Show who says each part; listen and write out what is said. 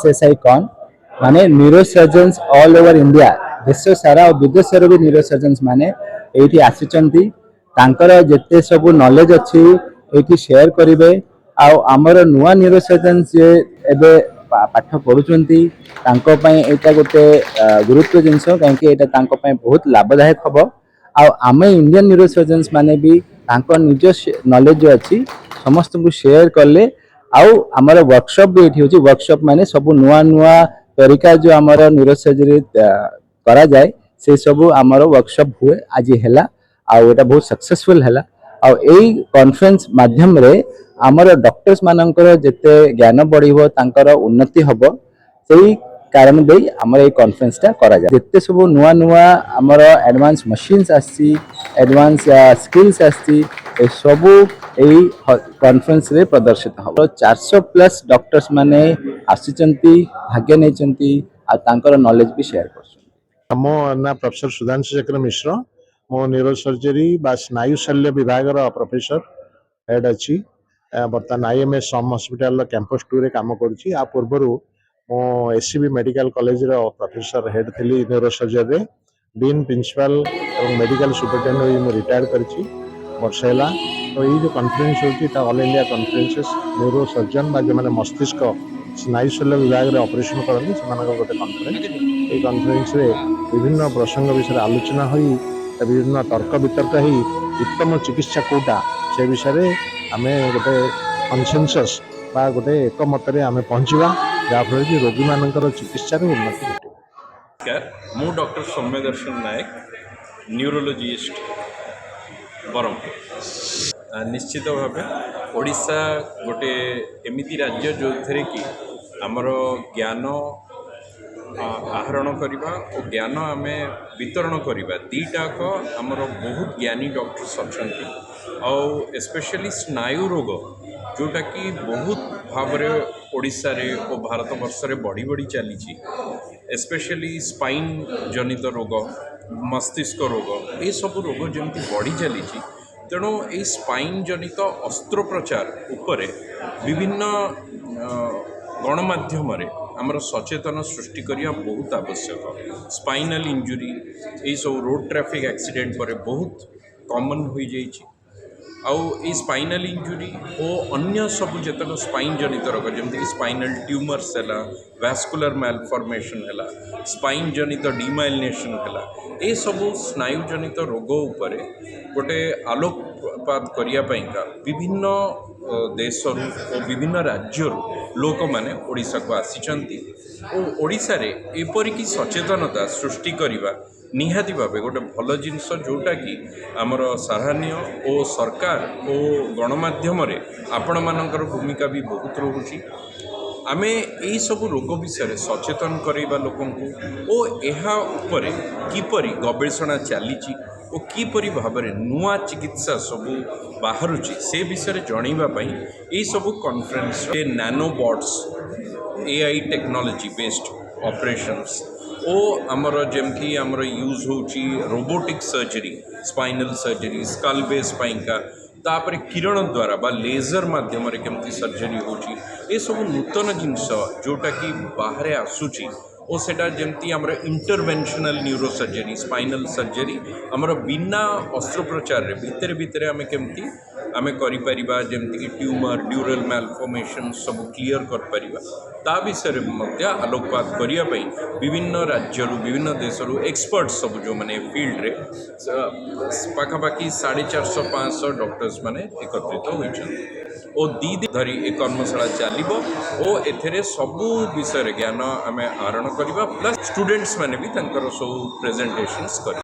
Speaker 1: NSSI कौन माने neurosurgeons all over India देश सारा और विदेश भी न्यूरोसर्जन्स माने एठी आसिचंती तांकर जेते सब नॉलेज अच्छी एठी शेयर करिवे आउ आमर नुआ न्यूरोसर्जन्स जे एबे पाठ पढुचंती तांको पई एटा गोटे गुरुत्व जिंस काहेकि एटा तांको पई बहुत लाभदायक हबो आउ आमे इंडियन न्यूरोसर्जन्स माने भी तांको निज नॉलेज जो अच्छी समस्त को शेयर करले आउ आमर वर्कशॉप भी एठी होची वर्कशॉप माने सब नुआ नुआ तरीका जो आमर न्यूरोसर्जरी करा जाए से सब आमर वर्कशॉप हुए आज हैला आउ एटा बहुत सक्सेसफुल हैला आउ एई कॉन्फ्रेंस माध्यम रे आमर डॉक्टर्स मानकर जेते ज्ञान बढ़िबो तांकर उन्नति हबो सेही कारण दे आमर ए कॉन्फ्रेंस टा करा जाए जेते सब नुआ नुआ आमर एडवांस मशीन्स आसी एडवांस स्किल्स आसी ए सब एई कॉन्फ्रेंस रे प्रदर्शित हबो 400 प्लस डॉक्टर्स माने आसीचंती भाग्य नेचंती आ तांकर नॉलेज भी शेयर करछन
Speaker 2: मो ना प्रोफेसर सुधांशु चक्र मिश्र मो न्यूरोसर्जरी बा स्नायु शल्य विभाग रो प्रोफेसर हेड अछि बर्तमान आईएमएस सम हॉस्पिटल कैंपस 2 रे काम करछि आ पूर्वरु मो एससीबी मेडिकल कॉलेज रो प्रोफेसर हेड थिली न्यूरोसर्जरी रे डीन प्रिंसिपल एवं मेडिकल सुपरिटेंडेंट मो रिटायर करछि वर्षेला तो ये जो कॉन्फ्रेंस होची ता ऑल इंडिया कॉन्फ्रेंसेस न्यूरोसर्जन बा जे माने मस्तिष्क स्नायु शल्य विभाग रे ऑपरेशन करନ୍ତି ସେମାନଙ୍କ ଗୋଟେ कॉन्फ्रेंस ए कॉन्फ्रेंस रे विभिन्न प्रसंग विषय आलोचना होई विभिन्न तर्क वितर्क ही उत्तम चिकित्सा कोटा से विषय आम गोटे कनसेनसस बा गोटे एक मत आम पहुँचवा जहाँफल कि रोगी मान चिकित्सा उन्नति घटे।
Speaker 3: नमस्कार मु डॉक्टर सौम्य दर्शन नायक न्यूरोलोजिस्ट ब्रह्मपुर निश्चित भाव ओडिशा गोटे एमती राज्य जो थे कि आमर ज्ञान आहरण करवा और ज्ञान आम वितरण करवा दीटाक आमर बहुत ज्ञानी डॉक्टर्स अच्छा और स्पेशली स्नायु रोग जोटा कि बहुत भाव ओडिशा रे और भारत वर्ष रे बढ़ी बढ़ी चली स्पेशली स्पाइन जनित रोग मस्तिष्क रोग ये सब रोग जमी बढ़ी चली तेणु ये स्पाइन जनित अस्त्रोपचार उपरे विभिन्न गणमाध्यम आमर सचेतन सृष्टि करने बहुत आवश्यक स्पाइनल इंजुरी ये सब रोड ट्रैफिक एक्सीडेंट पर बहुत कॉमन हो जाइए आउ ये स्पाइनल इंजुरी और अन्य सब जतक स्पाइन जनित रोग जमीक स्पाइनल ट्यूमर्स है वैस्कुलर मालफॉर्मेशन है स्पाइन जनित डिमाइलिनेशन है ये सब स्नायु जनित रोग उपर गोटे आलोकपात करने विभिन्न देश और विभिन्न राज्य लोक मैंने ओडिशा को आसिचंती और ओडिशा रे एपरिकी सचेतनता सृष्टि करवा निहाती भाव गोटे भल जिनस जोटा कि आमर सराहनीय और सरकार और गणमाध्यम आपण मानकर भूमिका भी बहुत रोचे आमे यही सब रोग विषय सचेतन करवा लोक और यह किपरि गवेषणा चली और किपरि भाव नुआ चिकित्सा सब बाहर से विषय जनवाई यही सब conference nanobots AI technology based operations ओ आमर जमकी आमर यूज होची robotic surgery spinal surgery skull base पाइंका तापर किरण द्वारा बा लेजर माध्यम केमती सर्जरी होची ये सब नूतन जिनस जोटा कि बाहर आसूची और सेटा जमती आमर इंटरवेंशनल न्यूरोसर्जरी स्पाइनल सर्जरी आमर बिना अस्त्रोपचार रे भितर भितर आमे केमती आमे करि परिबा जमती कि ट्यूमर ड्यूरल मालफॉर्मेशन सब क्लियर कर परिबा ता विषय मध्य आलोकपात करिया पई विभिन्न राज्यरू विभिन्न देशरू एक्सपर्ट्स सब जो माने फील्ड रे पाखापाखि 450-500 डॉक्टर्स माने एकत्रित होइछन और दी दिन धरी एक कर्मशाला चलिबो और एथेरे सबु विषय ज्ञान आमे आहरण करबा प्लस स्टूडेंट्स माने भी तांकर सब प्रेजेंटेशंस कर